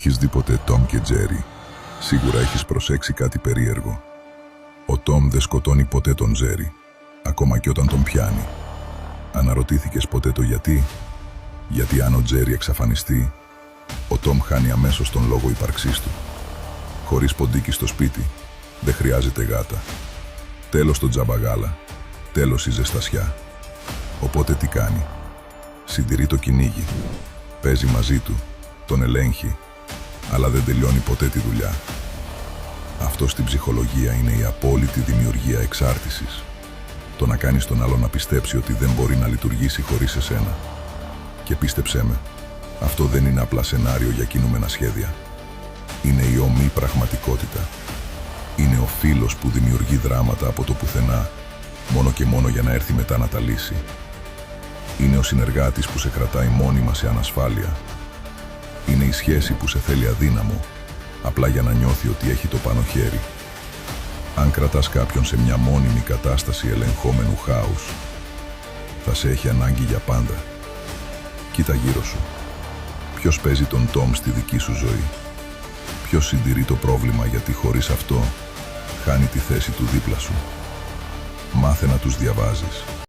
Έχεις δει ποτέ Τόμ και Τζέρι? Σίγουρα έχεις προσέξει κάτι περίεργο. Ο Τόμ δεν σκοτώνει ποτέ τον Τζέρι, ακόμα και όταν τον πιάνει. Αναρωτήθηκες ποτέ το γιατί? Γιατί αν ο Τζέρι εξαφανιστεί, ο Τόμ χάνει αμέσως τον λόγο ύπαρξής του. Χωρίς ποντίκι στο σπίτι, δεν χρειάζεται γάτα. Τέλος το τζαμπαγάλα, τέλος η ζεστασιά. Οπότε τι κάνει? Συντηρεί το κυνήγι, παίζει μαζί του, τον ελέγχει, αλλά δεν τελειώνει ποτέ τη δουλειά. Αυτό στην ψυχολογία είναι η απόλυτη δημιουργία εξάρτησης. Το να κάνεις τον άλλο να πιστέψει ότι δεν μπορεί να λειτουργήσει χωρίς εσένα. Και πίστεψέ με, αυτό δεν είναι απλά σενάριο για κινούμενα σχέδια. Είναι η ομή πραγματικότητα. Είναι ο φίλος που δημιουργεί δράματα από το πουθενά, μόνο και μόνο για να έρθει μετά να τα λύσει. Είναι ο συνεργάτης που σε κρατάει μόνιμα σε ανασφάλεια. Είναι η σχέση που σε θέλει αδύναμο, απλά για να νιώθει ότι έχει το πάνω χέρι. Αν κρατάς κάποιον σε μια μόνιμη κατάσταση ελεγχόμενου χάους, θα σε έχει ανάγκη για πάντα. Κοίτα γύρω σου. Ποιος παίζει τον Τόμ στη δική σου ζωή? Ποιος συντηρεί το πρόβλημα γιατί χωρίς αυτό χάνει τη θέση του δίπλα σου? Μάθε να τους διαβάζεις.